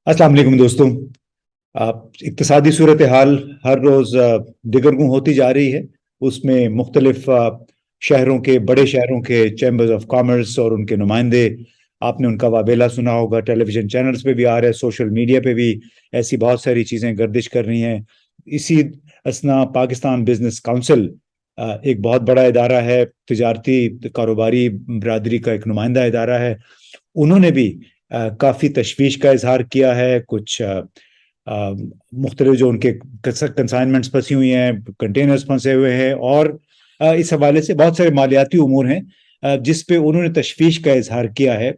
अस्सलाम वालेकुम दोस्तों। इक्तिसादी सूरत हाल हर रोज़ दिगरगूं होती जा रही है। उसमें मुख्तलिफ शहरों के बड़े शहरों के चैम्बर्स ऑफ कॉमर्स और उनके नुमाइंदे, आपने उनका वावेला सुना होगा, टेलीविज़न चैनल्स पे भी आ रहा है, सोशल मीडिया पे भी ऐसी बहुत सारी चीज़ें गर्दिश कर रही हैं। इसी असना पाकिस्तान बिजनेस काउंसिल एक बहुत बड़ा इदारा है, तिजारती कारोबारी बरादरी का एक नुमाइंदा इदारा है। उन्होंने भी काफ़ी तशवीश का इजहार किया है। कुछ मुख्तलिफ जो उनके कंसाइनमेंट्स फंसी हुई हैं, कंटेनर्स फंसे हुए हैं, और इस हवाले से बहुत सारे मालियाती उमूर हैं जिस पे उन्होंने तशवीश का इजहार किया है।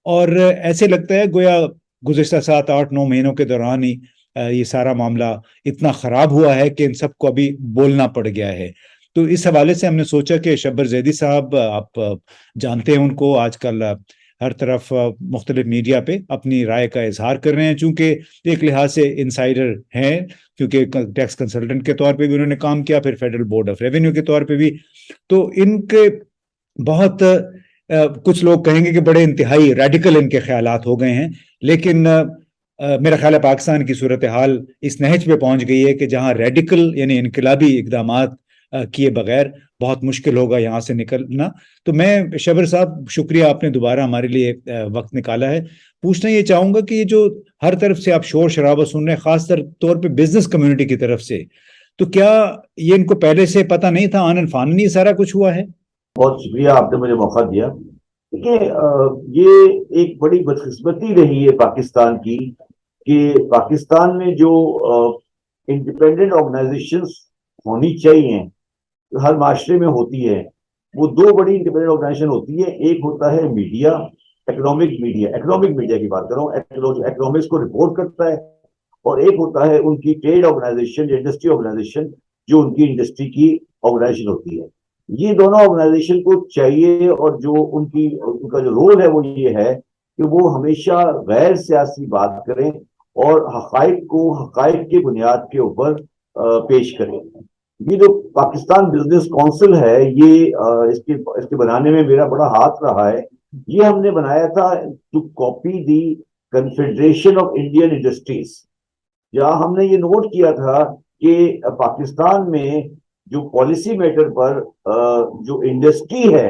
और ऐसे लगता है गोया गुज़िश्ता 7-8-9 महीनों के दौरान ही ये सारा मामला इतना ख़राब हुआ है कि इन सबको अभी बोलना पड़ गया है। तो इस हवाले से हमने सोचा कि शब्बर जैदी साहब, आप जानते हैं उनको, आजकल हर तरफ मुख्तलिफ मीडिया पे अपनी राय का इजहार कर रहे हैं, चूंकि एक लिहाज से इंसाइडर हैं, क्योंकि टैक्स कंसल्टेंट के तौर पे भी उन्होंने काम किया, फिर फेडरल बोर्ड ऑफ रेवेन्यू के तौर पे भी। तो इनके बहुत कुछ लोग कहेंगे कि बड़े इंतहाई रेडिकल इनके ख्यालात हो गए हैं, लेकिन मेरा ख्याल है पाकिस्तान की सूरत हाल इस नहज पे पहुंच गई है कि जहां रेडिकल यानी इनकलाबी इकदामात किए बगैर बहुत मुश्किल होगा यहाँ से निकलना। तो मैं, शबर साहब, शुक्रिया, आपने दोबारा हमारे लिए वक्त निकाला है। पूछना ये चाहूंगा कि ये जो हर तरफ से आप शोर शराबा सुन रहे हैं, खास तौर पे बिजनेस कम्युनिटी की तरफ से, तो क्या ये इनको पहले से पता नहीं था, आनन फानन ये सारा कुछ हुआ है? बहुत शुक्रिया, आपने मुझे मौका दिया। देखिए, ये एक बड़ी बदकिस्मती रही है पाकिस्तान की कि पाकिस्तान में जो इंडिपेंडेंट ऑर्गेनाइजेशंस होनी चाहिए, हर माशरे में होती है, वो दो बड़ी इंडिपेंडेंट ऑर्गेनाइजेशन होती है। एक होता है मीडिया, इकोनॉमिक मीडिया की बात कर रहा हूँ, इकोनॉमिक्स को रिपोर्ट करता है। और एक होता है उनकी ट्रेड ऑर्गेनाइजेशन, इंडस्ट्री ऑर्गेनाइजेशन, जो उनकी इंडस्ट्री की ऑर्गेनाइजेशन होती है। ये दोनों ऑर्गेनाइजेशन को चाहिए, और जो उनका जो रोल है वो ये है कि वो हमेशा गैर सियासी बात करें और हकाइक की बुनियाद के ऊपर पेश करें। ये जो पाकिस्तान बिजनेस काउंसिल है, ये इसके बनाने में मेरा बड़ा हाथ रहा है। ये हमने बनाया था two copy the Confederation of Indian Industries, जहां हमने ये नोट किया था कि पाकिस्तान में जो पॉलिसी मैटर पर जो इंडस्ट्री है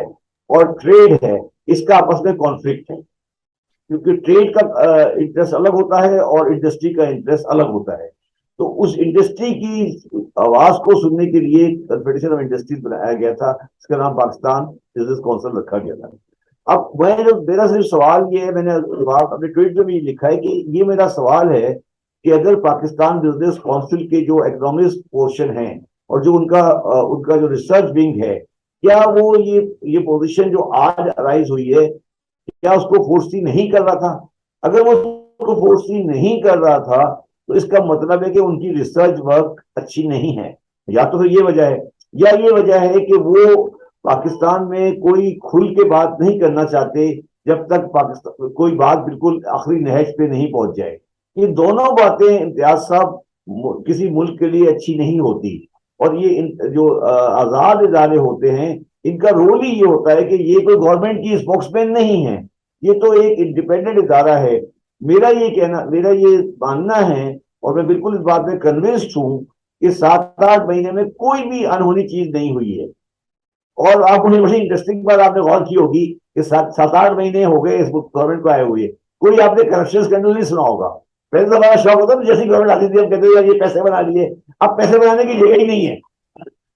और ट्रेड है, इसका आपस में कॉन्फ्लिक्ट है, क्योंकि ट्रेड का इंटरेस्ट अलग होता है और इंडस्ट्री का इंटरेस्ट अलग होता है। तो उस इंडस्ट्री की आवाज को सुनने के लिए कन्फेडरेशन ऑफ इंडस्ट्रीज बनाया गया था, इसका नाम पाकिस्तान बिजनेस काउंसिल रखा गया था। अब मेरा सिर्फ सवाल ये है, मैंने अपने ट्वीट में भी लिखा है कि ये मेरा सवाल है कि अगर पाकिस्तान बिजनेस काउंसिल के जो इकोनॉमिक्स पोर्शन है और जो उनका जो रिसर्च विंग है, क्या वो ये पोजीशन जो आज अराइज हुई है, क्या उसको फोर्सी नहीं कर रहा था? अगर वो उसको फोर्सी नहीं कर रहा था, तो इसका मतलब है कि उनकी रिसर्च वर्क अच्छी नहीं है। या तो फिर ये वजह है, या ये वजह है कि वो पाकिस्तान में कोई खुल के बात नहीं करना चाहते जब तक पाकिस्तान कोई बात बिल्कुल आखिरी नहज पे नहीं पहुंच जाए। ये दोनों बातें, इम्तियाज साहब, किसी मुल्क के लिए अच्छी नहीं होती। और ये जो आजाद इदारे होते हैं, इनका रोल ही ये होता है कि ये कोई गवर्नमेंट की स्पोक्समैन नहीं है, ये तो एक इंडिपेंडेंट इदारा है। मेरा ये मानना है, और मैं बिल्कुल इस बात में कन्विंस्ड हूं कि 7-8 महीने में कोई भी अनहोनी चीज नहीं हुई है। और आप उन्हें बड़ी इंटरेस्टिंग बात आपने गौर की होगी कि 7-8 महीने हो गए इस गवर्नमेंट को आए हुए, कोई आपने करप्शन स्कैंडल नहीं सुना होगा। पहले तो बड़ा शौक होता है, जैसी गवर्नमेंट आती थी हम कहते थे यार ये पैसे बना लिए, अब पैसे बनाने की जगह ही नहीं है,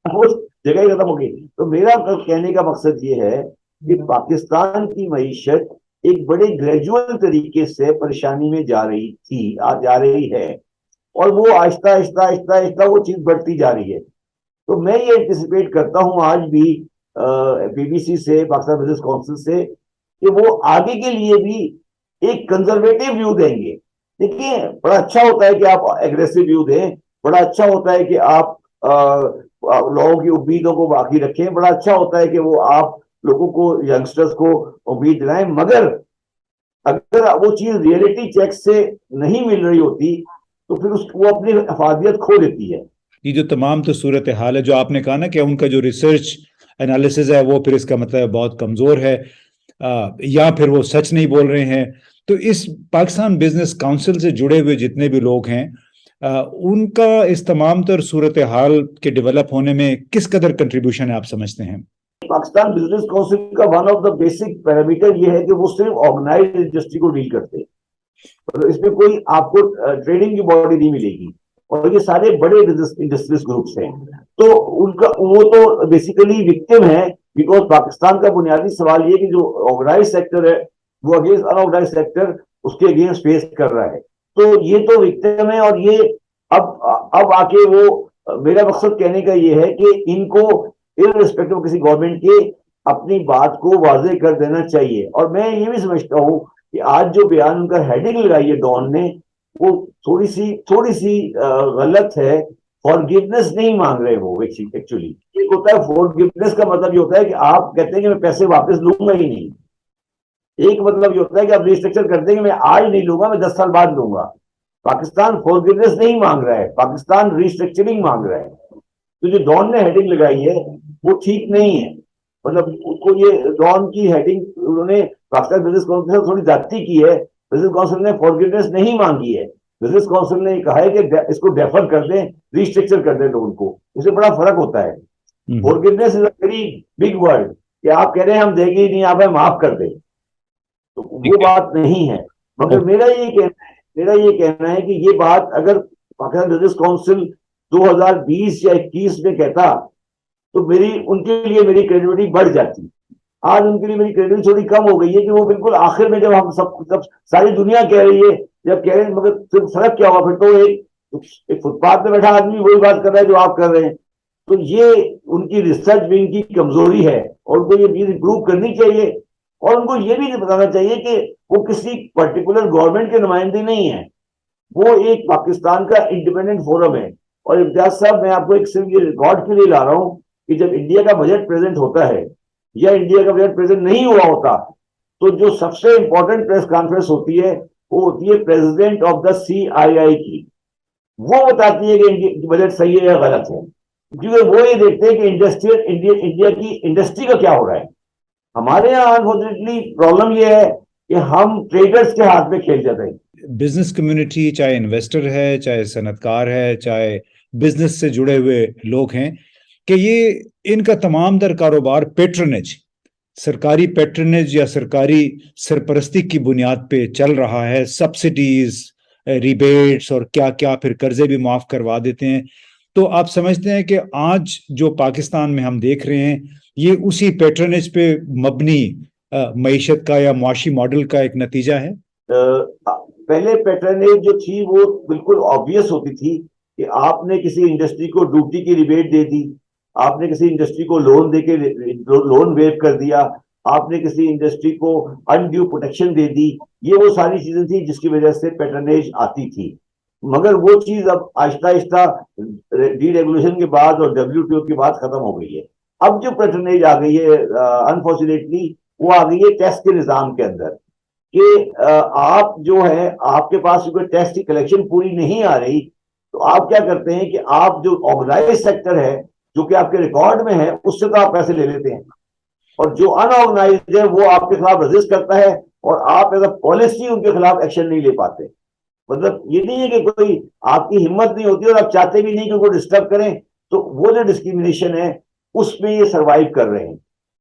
वो जगह ही खत्म हो गई। तो मेरा कहने का मकसद ये है कि पाकिस्तान की मईशत एक बड़े ग्रेजुअल तरीके से परेशानी में जा रही थी, आज जा रही है, और वो आहिस्ता आहिस्ता आहिस्ता आहिस्ता वो चीज बढ़ती जा रही है। तो मैं ये एंटिसिपेट करता हूं आज भी पीबीसी से, पाकिस्तान बिजनेस काउंसिल से, कि वो आगे के लिए भी एक कंजर्वेटिव व्यू देंगे। देखिए, बड़ा अच्छा होता है कि आप एग्रेसिव व्यू दें, बड़ा अच्छा होता है कि आप लोगों की उम्मीदों को बाकी रखें, बड़ा अच्छा होता है कि वो आप लोगों को, यंगस्टर्स को उम्मीद दिलाएं, मगर अगर वो चीज रियलिटी चेक से नहीं मिल रही होती तो फिर वो अपनी अफादियत खो देती है। ये जो तमाम तो सूरत हाल है जो आपने कहा ना कि उनका जो रिसर्च एनालिसिस है वो फिर इसका मतलब बहुत कमजोर है, या फिर वो सच नहीं बोल रहे हैं, तो इस पाकिस्तान बिजनेस काउंसिल से जुड़े हुए जितने भी लोग हैं, उनका इस तमाम तर सूरत हाल के डेवलप होने में किस कदर कंट्रीब्यूशन है, आप समझते हैं? पाकिस्तान बिजनेस काउंसिल का one of the basic parameter ये है कि वो सिर्फ ऑर्गेनाइज्ड इंडस्ट्री को डील करते हैं, तो इसमें कोई आपको ट्रेडिंग की बॉडी नहीं मिलेगी, और ये सारे बड़े इंडस्ट्रीज ग्रुप्स हैं, तो उनका वो तो बेसिकली विक्टिम है, बिकॉज पाकिस्तान का बुनियादी सवाल ये कि जो ऑर्गेनाइज सेक्टर है वो अगेंस्ट अनऑर्गेनाइज सेक्टर उसके अगेंस्ट फेस कर रहा है, तो ये तो विक्टिम है। और ये अब आके वो, मेरा मकसद कहने का ये है कि इनको इररिस्पेक्टिव किसी गवर्नमेंट के अपनी बात को वाजे कर देना चाहिए। और मैं ये भी समझता हूँ कि आज जो बयान उनका हेडिंग लगाई है डॉन ने, वो थोड़ी सी गलत है। फॉरगिवनेस नहीं मांग रहे वो एक्चुअली। एक होता है फॉरगिवनेस का मतलब ये होता है कि आप कहते हैं कि मैं पैसे वापस लूंगा ही नहीं, एक मतलब ये होता है कि आप रिस्ट्रक्चर करते हैं कि मैं आज नहीं लूंगा, मैं 10 साल बाद लूंगा। पाकिस्तान फॉरगिवनेस नहीं मांग रहा है, पाकिस्तान रिस्ट्रक्चरिंग मांग रहा है। तो जो डॉन ने हेडिंग लगाई है वो ठीक नहीं है, मतलब उसको ये डॉन की हेडिंग उन्होंने पाकिस्तान बिजनेस काउंसिल से थोड़ी जाती की है। बिजनेस काउंसिल ने फॉरगिवनेस नहीं मांगी है, बिजनेस काउंसिल ने कहा है कि इसको डेफर कर दें, रिस्ट्रक्चर कर दें लोन को। इससे बड़ा फर्क होता है। Forgiveness is a very big word कि आप कह रहे हैं हम देंगे ही नहीं, आप हमें माफ कर दें, तो वो बात नहीं है। मगर मेरा ये कहना है कि ये बात अगर पाकिस्तान बिजनेस काउंसिल 2020 या 21 में कहता तो उनके लिए मेरी क्रेडिबिलिटी बढ़ जाती। आज उनके लिए मेरी क्रेडिबिलिटी थोड़ी कम हो गई है कि वो बिल्कुल आखिर में जब हम सब सारी दुनिया कह रही है, जब कह रहे हैं, मगर फिर फर्क क्या हुआ? फिर तो एक फुटपाथ पे बैठा आदमी वही बात कर रहा है जो आप कर रहे हैं। तो ये उनकी रिसर्च विंग की कमजोरी है और उनको ये चीज इंप्रूव करनी चाहिए। और उनको ये भी बताना चाहिए कि वो किसी पर्टिकुलर गवर्नमेंट के नुमाइंदे नहीं है, वो एक पाकिस्तान का इंडिपेंडेंट फोरम है। और इम्तियाज साहब, मैं आपको एक सिर्फ ये रिकॉर्ड के लिए ला रहा हूं कि जब इंडिया का बजट प्रेजेंट होता है या इंडिया का बजट प्रेजेंट नहीं हुआ होता, तो जो सबसे इंपॉर्टेंट प्रेस कॉन्फ्रेंस होती है वो होती है प्रेसिडेंट ऑफ द CII की। वो बताती है कि बजट सही है या गलत है, क्योंकि वो ये देखते हैं कि इंडिया की इंडस्ट्री का क्या हो रहा है। हमारे यहाँ अनफॉर्चुनेटली प्रॉब्लम ये है कि हम ट्रेडर्स के हाथ में खेल जाते हैं। बिजनेस कम्युनिटी, चाहे इन्वेस्टर है, चाहे सनतकार है, चाहे बिजनेस से जुड़े हुए लोग हैं, कि ये इनका तमाम दर कारोबार पेट्रनेज, सरकारी पेट्रनेज या सरकारी सरपरस्ती की बुनियाद पे चल रहा है। सब्सिडीज, रिबेट्स और क्या क्या, फिर कर्जे भी माफ करवा देते हैं। तो आप समझते हैं कि आज जो पाकिस्तान में हम देख रहे हैं, ये उसी पेट्रनेज पे मबनी मईशत का या मुआशी मॉडल का एक नतीजा है? पहले पैटर्नेज जो थी वो बिल्कुल ऑब्वियस होती थी कि आपने किसी इंडस्ट्री को ड्यूटी की रिबेट दे दी, आपने किसी इंडस्ट्री को लोन देके लोन वेव कर दिया, आपने किसी इंडस्ट्री को अनड्यू प्रोटेक्शन दे दी। ये वो सारी चीजें थी जिसकी वजह से पैटर्नेज आती थी। मगर वो चीज अब आहिस्ता आहिस्ता डीरेगुलेशन के बाद और WTO के बाद खत्म हो गई है। अब जो पैटर्नेज आ गई है अनफॉर्चुनेटली वो आ गई है टैक्स के निजाम के अंदर, कि आप जो है आपके पास कोई टैक्स की कलेक्शन पूरी नहीं आ रही, तो आप क्या करते हैं कि आप जो ऑर्गेनाइज सेक्टर है जो कि आपके रिकॉर्ड में है उससे तो आप पैसे ले लेते हैं, और जो अनऑर्गेनाइज्ड है वो आपके खिलाफ रजिस्ट करता है और आप एज अ पॉलिसी उनके खिलाफ एक्शन नहीं ले पाते। मतलब ये नहीं है कि कोई आपकी हिम्मत नहीं होती और आप चाहते भी नहीं कि उनको डिस्टर्ब करें, तो वो जो डिस्क्रिमिनेशन है उसमें ये सर्वाइव कर रहे हैं।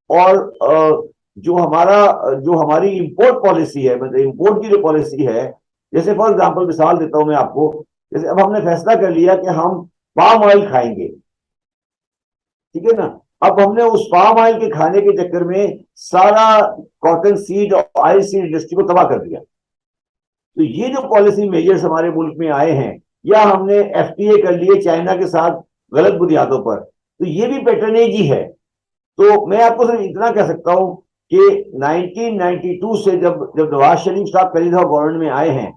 और जो हमारी इंपोर्ट पॉलिसी है, मतलब इंपोर्ट की जो पॉलिसी है, जैसे फॉर एग्जांपल मिसाल देता हूं मैं आपको, जैसे अब हमने फैसला कर लिया कि हम पाम ऑयल खाएंगे, ठीक है ना। अब हमने उस पाम ऑयल के खाने के चक्कर में सारा कॉटन सीड और ऑयल सीड इंडस्ट्री को तबाह कर दिया। तो ये जो पॉलिसी मेजर्स हमारे मुल्क में आए हैं, या हमने FTA कर लिए चाइना के साथ गलत बुनियादों पर, तो ये भी पैटर्नेज ही है। तो मैं आपको सिर्फ इतना कह सकता हूं कि 1992 से जब नवाज शरीफ साहब पहली दफा गवर्नमेंट में आए हैं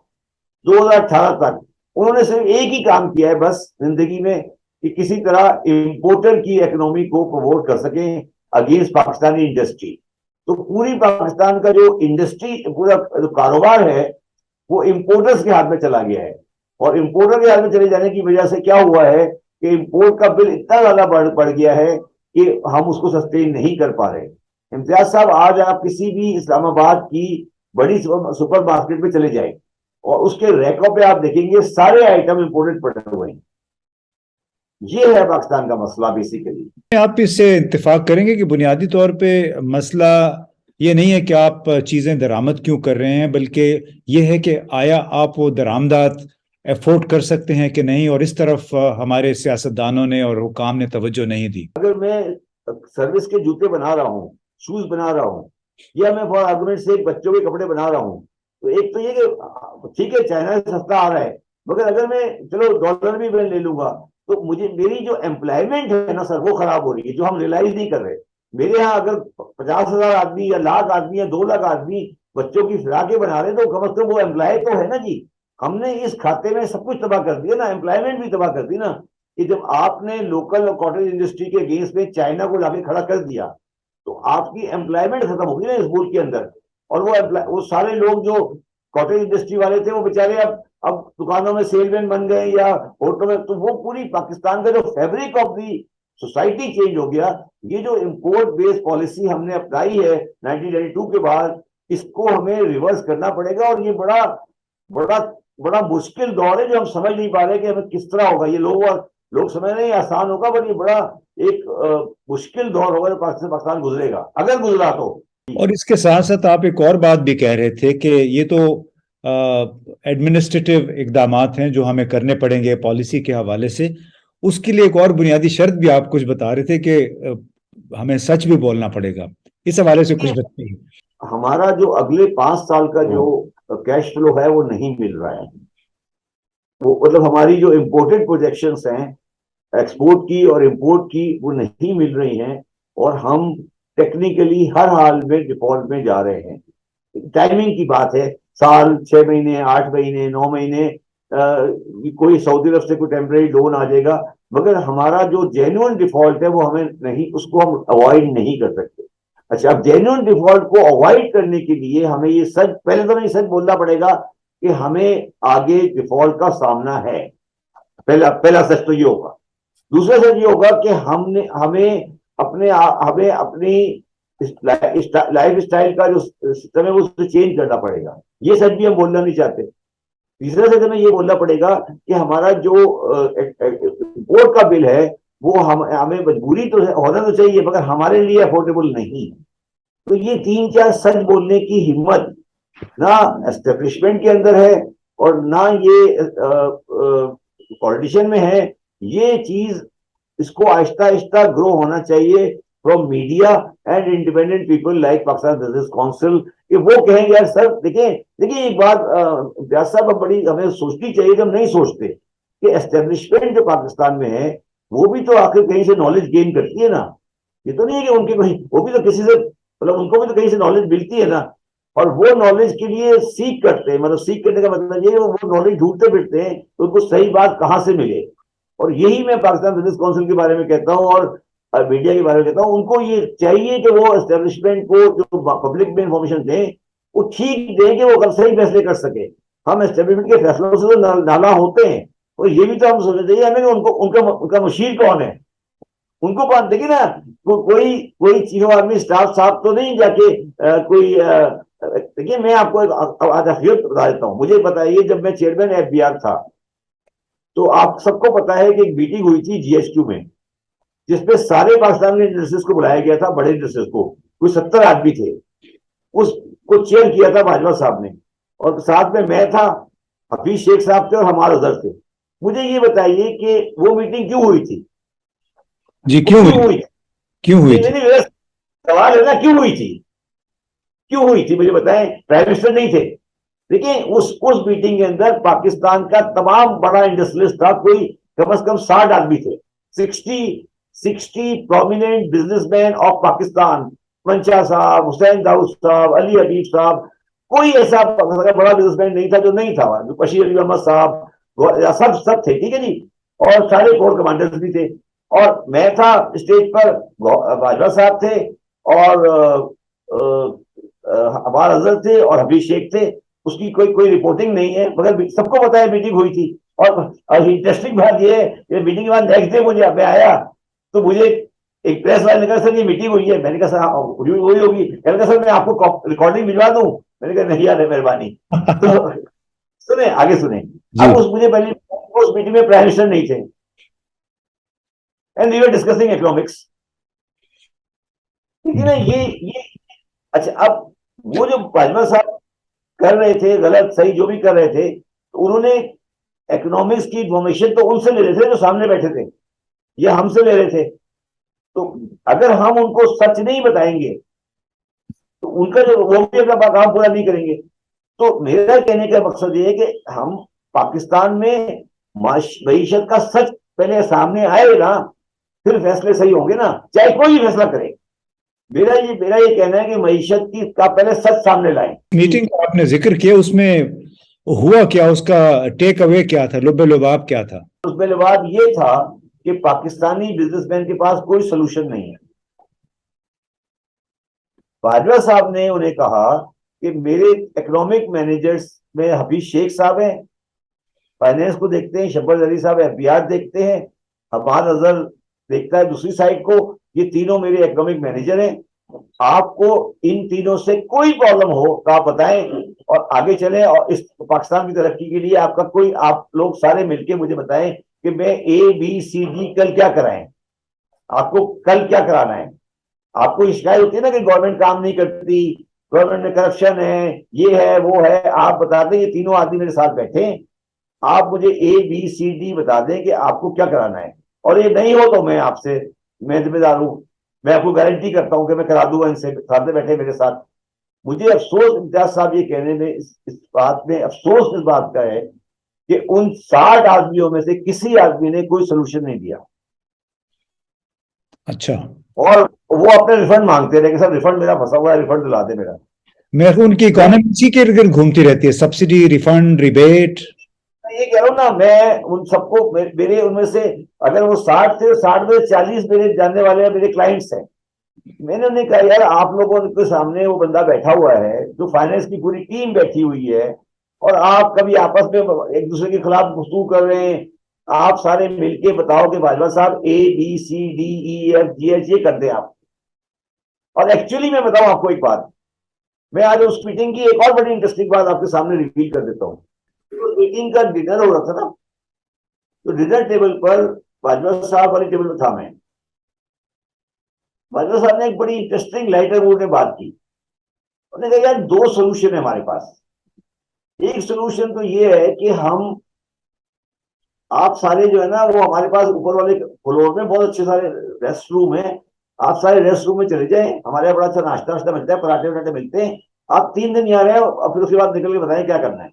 2018 तक, उन्होंने सिर्फ एक ही काम किया है बस जिंदगी में, कि किसी तरह इंपोर्टर की इकोनॉमी को प्रमोट कर सकें अगेंस्ट पाकिस्तानी इंडस्ट्री। तो पूरी पाकिस्तान का जो इंडस्ट्री पूरा जो कारोबार है वो इंपोर्टर्स के हाथ में चला गया है, और इंपोर्टर के हाथ में चले जाने की वजह से क्या हुआ है कि इंपोर्ट का बिल इतना ज्यादा बढ़ गया है कि हम उसको सस्टेन नहीं कर पा रहे। इम्तियाज साहब, आज आप किसी भी इस्लामाबाद की बड़ी सुपर मार्केट में चले जाए और उसके रैकों पे आप देखेंगे सारे आइटम इंपोर्टेड पड़े हुए हैं। ये है पाकिस्तान का मसला बेसिकली। आप इससे इत्तेफाक करेंगे कि बुनियादी तौर पे मसला ये नहीं है कि आप चीज़ें दरामद क्यों कर रहे हैं, बल्कि ये है कि आया आप वो दरामदात एफोर्ड कर सकते हैं कि नहीं, और इस तरफ हमारे सियासतदानों ने और हुकाम ने तवज्जो नहीं दी। अगर मैं सर्विस के जूते बना रहा हूँ, शूज बना रहा हूँ, या मैं फॉर आर्गुमेंट से बच्चों के कपड़े बना रहा हूँ, तो एक तो ये कि ठीक है चाइना से सस्ता आ रहा है, मगर अगर मैं चलो डॉलर भी मैं ले लूंगा तो मुझे मेरी जो एम्प्लॉयमेंट है ना सर वो खराब हो रही है, जो हम रियलाइज नहीं कर रहे। मेरे यहाँ अगर 50,000 आदमी या लाख आदमी या 2 लाख आदमी बच्चों की फिराकें बना रहे तो कम से कम वो एम्प्लॉय तो है ना जी। हमने इस खाते में सब कुछ तबाह कर दिया ना, एम्प्लॉयमेंट भी तबाह कर दी ना, कि जब आपने लोकल कॉटेज इंडस्ट्री के अगेंस्ट में चाइना को लाके खड़ा कर दिया तो आपकी एम्प्लॉयमेंट खत्म होगी ना इस मुल्क के अंदर। और वो सारे लोग जो कॉटेज इंडस्ट्री वाले थे वो बेचारे अब दुकानों में सेलमैन बन गए या होटलों में, तो वो पूरी पाकिस्तान का जो fabric of the society change हो गया। ये जो इंपोर्ट बेस्ड पॉलिसी हमने अपनाई है 1992 के बाद, इसको हमें रिवर्स करना पड़ेगा। और ये बड़ा बड़ा बड़ा मुश्किल दौर है जो हम समझ नहीं पा रहे कि हमें किस तरह होगा। ये लोग समझ रहे हैं आसान होगा, बट ये बड़ा एक मुश्किल दौर होगा जो पाकिस्तान गुजरेगा, अगर गुजरा तो। और इसके साथ साथ आप एक और बात भी कह रहे थे कि ये तो एडमिनिस्ट्रेटिव इकदामात हैं जो हमें करने पड़ेंगे पॉलिसी के हवाले से। उसके लिए एक और बुनियादी शर्त भी आप कुछ बता रहे थे कि हमें सच भी बोलना पड़ेगा। इस हवाले से कुछ बताइए। हमारा जो अगले 5 साल का जो कैश फ्लो है वो नहीं मिल रहा है। वो मतलब हमारी जो इम्पोर्टेड प्रोजेक्शंस हैं एक्सपोर्ट की और इंपोर्ट की वो नहीं मिल रही हैं, और हम टेक्निकली हर हाल में डिफॉल्ट में जा रहे हैं। टाइमिंग की बात है, साल 6 महीने 8 महीने 9 महीने कोई सऊदी अरब से कोई टेम्परेरी लोन आ जाएगा, मगर हमारा जो जेन्युइन डिफॉल्ट है वो हमें नहीं, उसको हम अवॉइड नहीं कर सकते। अच्छा, अब जेन्युइन डिफॉल्ट को अवॉइड करने के लिए हमें ये सच, पहले तो हमें सच बोलना पड़ेगा कि हमें आगे डिफॉल्ट का सामना है। पहला पहला सच तो ये होगा। दूसरा सच ये होगा कि हमें अपनी लाइफ स्टाइल का जो सिस्टम है वो चेंज करना पड़ेगा। ये सच भी हम बोलना नहीं चाहते। तीसरा सच हमें ये बोलना पड़ेगा कि हमारा जो बोर्ड का बिल है वो हमें मजबूरी तो होना तो चाहिए, मगर हमारे लिए अफोर्डेबल नहीं। तो ये 3 4 सच बोलने की हिम्मत ना एस्टेब्लिशमेंट के अंदर है और ना ये पॉलिटिशियन में है। ये चीज, इसको आहिस्ता आहिस्ता ग्रो होना चाहिए from media and independent people like Pakistan business council, कि वो कहेंगे यार सर देखिए देखिए एक बात व्यास साहब बड़ी हमें सोचनी चाहिए कि हम नहीं सोचते कि एस्टेब्लिशमेंट जो पाकिस्तान में है वो भी तो आखिर कहीं से नॉलेज गेन करती है ना। ये तो नहीं है कि उनके कहीं, वो भी तो किसी से, मतलब उनको भी तो कहीं से नॉलेज मिलती है ना, और वो नॉलेज के लिए सीख करते हैं। मतलब सीख करने का मतलब ये वो नॉलेज ढूंढते फिरते हैं तो उनको सही बात कहां से मिले। और यही मैं पाकिस्तान बिजनेस काउंसिल के बारे में कहता हूँ और मीडिया के बारे में कहता हूँ, उनको ये चाहिए कि वो एस्टेब्लिशमेंट को जो पब्लिक में इंफॉर्मेशन दें वो ठीक दें कि वो सही फैसले कर सके। हम एस्टेब्लिशमेंट के फैसलों से तो नाला होते हैं, और ये भी तो हम सोचना चाहिए हमें कि उनको उनका मुशीर कौन है, उनको बात देखिए ना। कोई कोई चीफ आर्मी स्टाफ साहब तो नहीं जाके कोई देखिए मैं आपको एक आज हकीकत बता देता हूँ। मुझे बताइए, जब मैं चेयरमैन एफबीआर था तो आप सबको पता है कि एक मीटिंग हुई थी जीएचक्यू में जिसपे सारे पाकिस्तान के इंडस्ट्रीज को बुलाया गया था, बड़े इंडस्ट्रीज को, कोई 70 आदमी थे। उसको चेयर किया था बाजवा साहब ने, और साथ में मैं था, हफीज शेख साहब थे और हमारे अजहर थे। मुझे ये बताइए कि वो मीटिंग क्यों हुई थी? जी क्यों हुई? क्यों हुई थी? सवाल है ना, क्यों हुई थी? क्यों हुई थी मुझे बताएं। प्राइम मिनिस्टर नहीं थे। देखिए उस मीटिंग के अंदर पाकिस्तान का तमाम बड़ा इंडस्ट्रियलिस्ट था, कोई कम से कम 60 आदमी थे। 60 प्रोमिनेंट बिजनेसमैन ऑफ पाकिस्तान, मंशा साहब, हुसैन दाऊद साहब, अली हबीब साहब, कोई ऐसा बड़ा बिजनेसमैन नहीं था जो नहीं था। बशीर अली अहमद साहब, सब सब थे, ठीक है जी। और सारे कोर कमांडर्स भी थे, और मैं था स्टेज पर, बाजवा साहब थे, और अबार अजहर थे, और हबीब शेख थे। उसकी कोई कोई रिपोर्टिंग नहीं है, मगर सबको पता है मीटिंग हुई थी। और इंटरेस्टिंग बात यह है कि मीटिंग के बाद नेक्स्ट डे मुझे मैं आया तो मुझे एक प्रेस वाले ने कहा सर ये मीटिंग हुई है। मैंने कहा सर वही होगी। मैंने कहा सर मैं आपको रिकॉर्डिंग भिजवा दूं? मैंने कहा नहीं यार, मेहरबानी। तो सुने, आगे सुने। जी। अब उस मुझे पहले उस मीटिंग में प्राइम मिनिस्टर नहीं थे, and we were discussing economics. ठीक है ना, ये अच्छा। अब वो जो बाजवा साहब कर रहे थे, गलत सही जो भी कर रहे थे, तो उन्होंने इकोनॉमिक्स की इन्फॉर्मेशन तो उनसे ले रहे थे जो सामने बैठे थे, ये हमसे ले रहे थे। तो अगर हम उनको सच नहीं बताएंगे तो उनका जो वो भी अपना काम पूरा नहीं करेंगे। तो मेरा कहने का मकसद ये है कि हम पाकिस्तान में मईशत का सच पहले सामने आएगा, फिर फैसले सही होंगे ना, चाहे कोई भी फैसला करे। मेरा ये कहना है कि मईशत की का पहले सच सामने लाए। मीटिंग का आपने जिक्र किया, उसमें हुआ क्या, उसका टेक अवे क्या था, लुब्बे लुबाब क्या था? उसमें बात ये था कि पाकिस्तानी बिजनेसमैन के पास कोई सोल्यूशन नहीं है। बाजवा साहब ने उन्हें कहा कि मेरे इकोनॉमिक मैनेजर्स में हफीज शेख साहब हैं, फाइनेंस को देखते हैं, शब्बर अली साहब एफबीआर देखते हैं, हमाद अजहर देखता है दूसरी साइड को। ये तीनों मेरे इकोनॉमिक मैनेजर हैं। आपको इन तीनों से कोई प्रॉब्लम हो तो आप बताएं और आगे चलें, और इस पाकिस्तान की तरक्की के लिए आपका कोई, आप लोग सारे मिलके मुझे बताएं कि मैं ABCD कल क्या कराएं, आपको कल क्या कराना है। आपको शिकायत होती है ना कि गवर्नमेंट काम नहीं करती, गवर्नमेंट में करप्शन है, ये है वो है, आप बता दें। ये तीनों आदमी मेरे साथ बैठे हैं, आप मुझे ABCD बता दें कि आपको क्या कराना है। और ये नहीं हो तो मैं जिम्मेदार हूं, मैं आपको गारंटी करता हूं कि मैं करा दूंगा इनसे, सामने बैठे मेरे साथ। मुझे अफसोस इम्तियाज साहब ये कहने में, इस बात में अफसोस इस बात का है कि उन 60 आदमियों में से किसी आदमी ने कोई सोल्यूशन नहीं दिया। अच्छा। और वो अपने रिफंड मांगते रहे कि सर रिफंड मेरा फंसा हुआ है, रिफंड दिला दे मेरा। मेरे को उनकी मैं इकोनॉमी इसी के इर्द गिर्द घूमती रहती है, सब्सिडी, रिफंड, रिबेट। ये कह रहा हूं ना, मैं उन सबको, मेरे उनमें से अगर वो 60 थे, 60 में 40 मेरे जानने वाले हैं, मेरे क्लाइंट्स हैं। मैंने उन्हें कहा यार, आप लोगों के सामने वो बंदा बैठा हुआ है जो फाइनेंस की पूरी टीम बैठी हुई है, और आप कभी आपस में एक दूसरे के खिलाफ गुफ्तगू कर रहे हैं। आप सारे मिलके बताओ कि बाजवा साहब ABCDEFGH ये कर दें आप। और एक्चुअली मैं बताऊं आपको एक बात, मैं आज उस मीटिंग की एक और बड़ी इंटरेस्टिंग बात आपके सामने रिवील कर देता हूं। तो मीटिंग का डिनर हो रहा था ना, तो डिनर टेबल पर बाजवा साहब वाली टेबल में था मैं। बाजवा साहब ने एक बड़ी इंटरेस्टिंग लाइटर मूड में बात की। उन्होंने कहा यार, दो सोल्यूशन है हमारे पास। एक सोल्यूशन तो ये है कि हम, आप सारे जो है ना, वो हमारे पास ऊपर वाले फ्लोर में बहुत अच्छे सारे रेस्ट रूम है, आप सारे रेस्ट रूम में चले जाएं, हमारे यहाँ बड़ा अच्छा नाश्ता वाश्ता मिलता है, पराठे वराठे मिलते हैं। आप 3 दिन यहाँ रहे और फिर उसके बाद निकल के बताएं क्या करना है।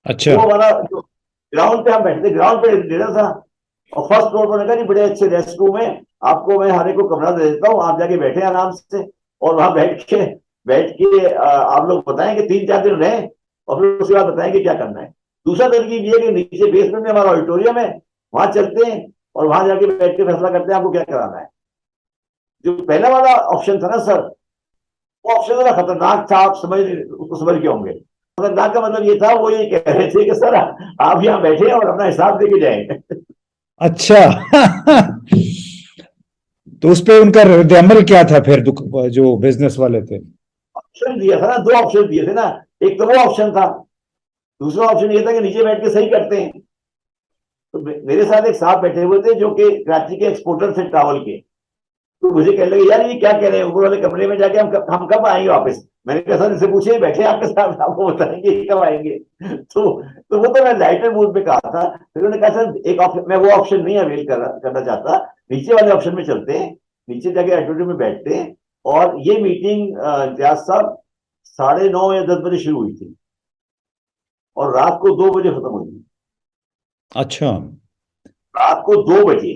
अच्छा। वो हमारा जो ग्राउंड पे हम बैठे थे, ग्राउंड पे डिनर था, और फर्स्ट फ्लोर पर कहा जी बड़े अच्छे रेस्ट रूम है, आपको मैं हर एक को कमरा दे देता हूँ, आप जाके बैठे आराम से, और वहां बैठ के आप लोग बताएं कि 3-4 दिन रहें, और फिर उसके बाद बताएं कि क्या करना है। दूसरा तरकीब ये है कि नीचे बेसमेंट में हमारा ऑडिटोरियम है, वहां चलते हैं और वहां जाके बैठ के फैसला करते हैं आपको क्या कराना है। जो पहला वाला ऑप्शन था ना सर, वो ऑप्शन थोड़ा खतरनाक था, आप उसको समझ के होंगे। खतरनाक का मतलब ये था, वो ये कह रहे थे कि सर आप यहाँ बैठे और अपना हिसाब देके जाए। अच्छा। तो उस पे उनका रद्द अमल क्या था फिर, जो बिजनेस वाले थे? ऑप्शन दिया था ना, 2 ऑप्शन दिए थे ना। एक तो वो ऑप्शन था, दूसरा ऑप्शन ये था कि नीचे बैठ के सही करते हैं। तो मेरे साथ एक साहब बैठे हुए थे जो कि कराची के एक्सपोर्टर थे ट्रैवल के। तो मुझे कहने लगे यार ये क्या कह रहे हैं, ऊपर वाले कमरे में जाके हम कब आएंगे वापस। मैंने कहा सर इससे पूछिए, बैठे आपके साथ, आपको बताएंगे कब आएंगे। तो वो तो मैं लाइटर मूड में कहा था। फिर उन्होंने कहा सर एक ऑप्शन, मैं वो ऑप्शन नहीं अवेल करना चाहता, नीचे वाले ऑप्शन में चलते हैं, नीचे जाके एक्टिविटी में बैठते हैं। और ये मीटिंग इम्तियाज साहब 9:30 या 10 बजे शुरू हुई थी और रात को 2 बजे खत्म हुई थी। अच्छा। रात को 2 बजे,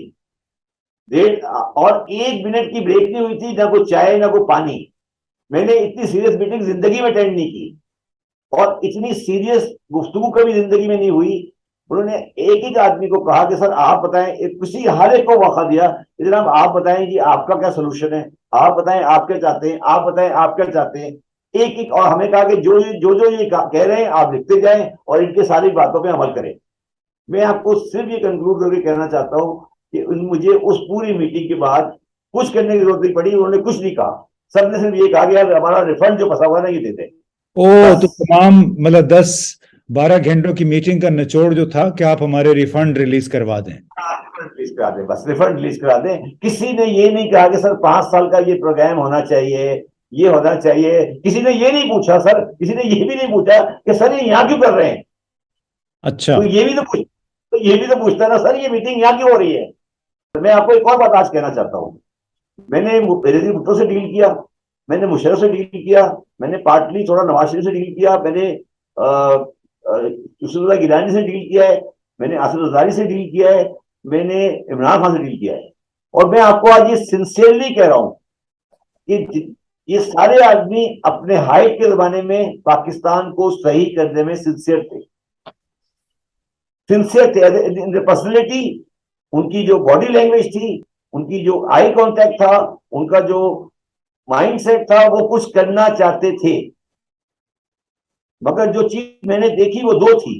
डेढ़, और 1 मिनट की ब्रेक नहीं हुई थी, ना कोई चाय ना कोई पानी। मैंने इतनी सीरियस मीटिंग जिंदगी में अटेंड नहीं की, और इतनी सीरियस गुफ्तगू कभी जिंदगी में नहीं हुई। उन्होंने एक एक आदमी को कहा कि सर आप बताएं, किसी हर एक को मौका दिया, जनाब आप बताएं कि आपका क्या सोल्यूशन है, आप बताएं आप क्या चाहते हैं, आप बताएं आप क्या चाहते हैं। एक एक, और हमें कहा कि जो ये कह रहे हैं आप लिखते जाएं और इनके सारी बातों पर अमल करें। मैं आपको सिर्फ ये कंक्लूड करके कहना चाहता हूं कि मुझे उस पूरी मीटिंग के बाद कुछ करने की जरूरत नहीं पड़ी, उन्होंने कुछ नहीं कहा। सबने सिर्फ ये कहा कि यार हमारा रिफंड जो फंसा हुआ ना ये दे दे। ओ, तो बस तमाम मतलब 10-12 घंटों की मीटिंग का निचोड़ जो था कि आप हमारे रिफंड रिलीज करवा दें। रिफंड रिलीज करा दें, बस रिफंड रिलीज करा दें। किसी ने ये नहीं कहा कि सर 5 साल का ये प्रोग्राम होना चाहिए, ये होना चाहिए। किसी ने ये नहीं पूछा सर, किसी ने ये भी नहीं पूछा कि सर ये यहाँ क्यों कर रहे हैं। अच्छा। तो ये भी तो पूछ, तो ये भी तो पूछता है ना सर, ये मीटिंग यहाँ क्यों हो रही है। तो मैं आपको एक और बात आज कहना चाहता हूँ। मैंने बेनजीर भुट्टो से डील किया, मैंने मुशर्रफ से डील किया, मैंने पार्टली थोड़ा नवाज शरीफ से डील किया, मैंने यूसुफुल्लाह गिलानी से डील किया है, मैंने आसिफ जरदारी से डील किया है, मैंने इमरान खान से डील किया है। और मैं आपको आज ये सिंसियरली कह रहा हूं कि ये सारे आदमी अपने हाइट के जमाने में पाकिस्तान को सही करने में सिंसियर थे, सिंसियर थे इन पर्सनैलिटी। उनकी जो बॉडी लैंग्वेज थी, उनकी जो आई कांटेक्ट था, उनका जो माइंडसेट था, वो कुछ करना चाहते थे। मगर जो चीज मैंने देखी वो दो थी।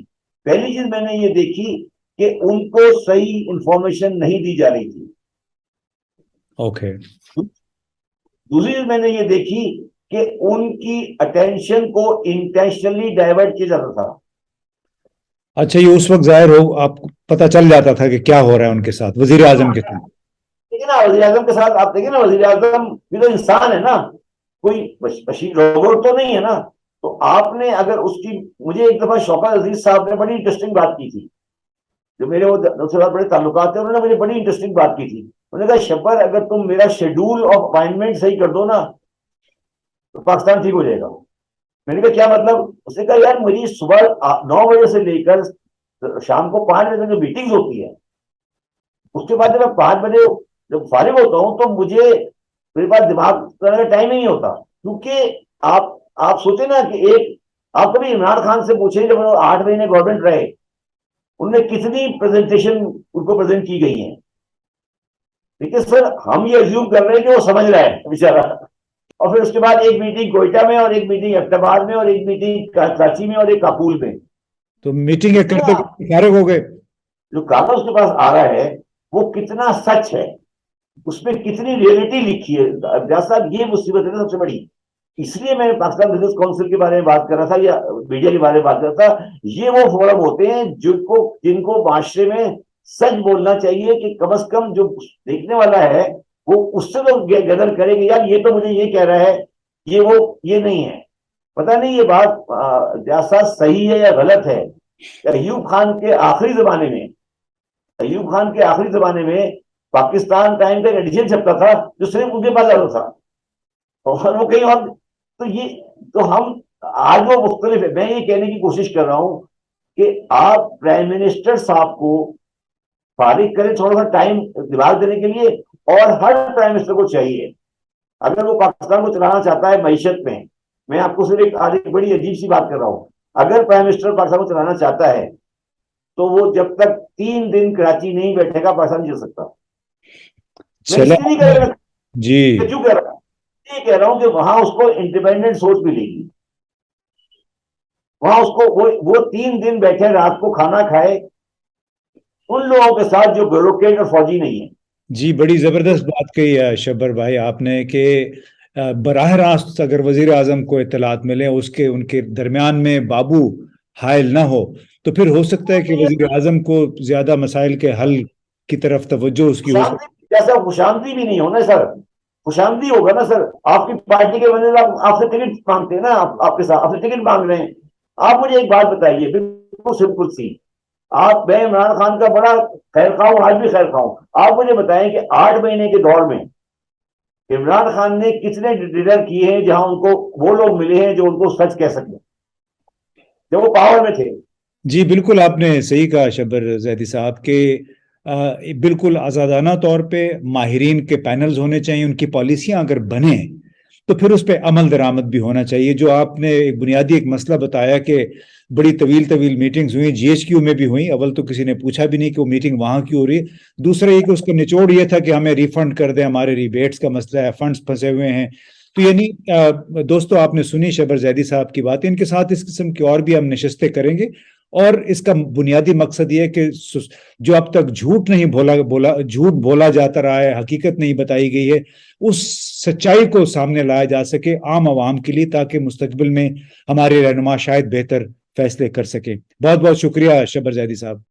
पहली चीज मैंने ये देखी कि उनको सही इंफॉर्मेशन नहीं दी जा रही थी। ओके। दूसरी चीज मैंने ये देखी कि उनकी अटेंशन को इंटेंशनली डाइवर्ट किया जाता था। अच्छा, ये उस वक्त जाहिर हो आपको पता चल जाता था कि क्या हो रहा है उनके साथ, वजीर आजम के साथ। देखिए ना वजीर आजम के साथ, आप देखिए ना वजीर आजम भी तो इंसान है ना, कोई मशीन रोबोट तो नहीं है ना। तो आपने अगर उसकी, मुझे एक दफा शौकत अजीज साहब ने बड़ी इंटरेस्टिंग बात की थी, जो मेरे वो उससे बड़े ताल्लुकात थे, उन्होंने मुझे बड़ी इंटरेस्टिंग बात की थी। उन्होंने कहा शब्बर अगर तुम मेरा शेड्यूल ऑफ अपॉइंटमेंट सही कर दो ना तो पाकिस्तान ठीक हो जाएगा। मैंने कहा क्या मतलब। उसने कहा यार मेरी सुबह 9 बजे से लेकर शाम को 5 बजे तक जो मीटिंग्स होती है, उसके बाद जब मैं 5 बजे जब फारिग होता हूँ तो मुझे, मेरे पास दिमाग करने का टाइम ही नहीं होता। क्योंकि आप सोचे ना कि एक, आप कभी इमरान खान से पूछे जब वो 8 महीने गवर्नमेंट रहे, उनने कितनी प्रेजेंटेशन उनको प्रेजेंट की गई है। देखिए सर, हम ये अज्यूम कर रहे हैं कि वो समझ रहा है बेचारा। और फिर उसके बाद एक मीटिंग कोयटा में, और एक मीटिंग अहमदाबाद में, और एक मीटिंग कराची में, और एक काबुल में। तो मीटिंग करते कितना करते फारिग हो गए। जो कागज उसके पास आ रहा है वो कितना सच है, उसमें कितनी रियलिटी लिखी है। साहब ये मुसीबत है ना सबसे बड़ी। इसलिए मैं पाकिस्तान बिजनेस काउंसिल के बारे में बात कर रहा था, या मीडिया के बारे में बात कर रहा था। ये वो फोरम होते हैं जिनको जिनको माशरे में सच बोलना चाहिए, कि कम से कम जो देखने वाला है वो उससे तो गदर करे कि यार ये तो मुझे ये कह रहा है, ये नहीं है। पता नहीं ये बात जैसा सही है या गलत है। अयूब खान के आखिरी जमाने में, अयूब खान के आखिरी जमाने में पाकिस्तान टाइम का एक एडिशन छपता था जो सिर्फ उनके पास आता था, और वो कहीं और। तो ये, तो हम आज वो मुख्तलिफ है। मैं ये कहने की कोशिश कर रहा हूं कि आप प्राइम मिनिस्टर साहब को फारिग करें थोड़ा सा टाइम, दिमाग देने के लिए। और हर प्राइम मिनिस्टर को चाहिए, अगर वो पाकिस्तान को चलाना चाहता है मैशत में, मैं आपको सिर्फ एक आज एक बड़ी अजीब सी बात कर रहा हूं। अगर प्राइम मिनिस्टर पाकिस्तान को चलाना चाहता है तो वो जब तक 3 दिन कराची नहीं बैठेगा पाकिस्तान नहीं चल सकता। मैं चले। इसलिए नहीं कह रहा, जी। क्यों कह रहा हूं, ये कह रहा हूं कि वहां उसको इंडिपेंडेंट सोच मिलेगी। वहां उसको वो 3 दिन बैठे रात को खाना खाए उन लोगों के साथ जो ब्यूरोक्रेट और फौजी नहीं है। जी, बड़ी जबरदस्त बात कही है शब्बर भाई आपने कि बराह रास्त अगर वजीर आजम को इत्तलात मिले, उसके उनके दरमियान में बाबू हायल ना हो, तो फिर हो सकता है कि वजीर आजम को ज्यादा मसाइल के हल की तरफ तवज्जो उसकी हो सकती। खुशामदी, जैसा खुशामदी भी नहीं होना सर। खुशामदी होगा ना सर, आपकी पार्टी के बंदे आपसे टिकट मांगते हैं ना, आपके साथ आपसे टिकट मांग रहे हैं। आप मुझे एक बात बताइए, बिल्कुल सिंपल सी। मैं इमरान खान का बड़ा खैर खा हूं, आज भी खैर खा हूं। आप मुझे बताएं कि 8 महीने के दौर में इमरान खान ने कितने डिनर किए हैं जहां उनको वो लोग मिले हैं जो उनको सच कह सकें, जब वो पावर में थे। जी बिल्कुल, आपने सही कहा शब्बर जैदी साहब के बिल्कुल आज़ादाना तौर पे माहिरीन के पैनल्स होने चाहिए, उनकी पॉलिसियां अगर बने तो फिर उस पर अमल दरामद भी होना चाहिए। जो आपने एक बुनियादी एक मसला बताया कि बड़ी तवील तवील मीटिंग्स हुई, जीएचक्यू में भी हुई, अव्वल तो किसी ने पूछा भी नहीं कि वो मीटिंग वहां क्यों हो रही है। दूसरा ये कि उसका निचोड़ ये था कि हमें रिफंड कर दें, हमारे रिबेट्स का मसला है, फंड्स फंसे हुए हैं। तो यानी दोस्तों, आपने सुनी शब्बर जैदी साहब की बात, इनके साथ इस किस्म की और भी हम नशस्तें करेंगे और इसका बुनियादी मकसद ये है कि जो अब तक झूठ बोला जाता रहा है, हकीकत नहीं बताई गई है, उस सच्चाई को सामने लाया जा सके आम आवाम के लिए, ताकि मुस्तकबिल में हमारे रहनुमा शायद बेहतर फैसले कर सके। बहुत बहुत शुक्रिया शबर जैदी साहब।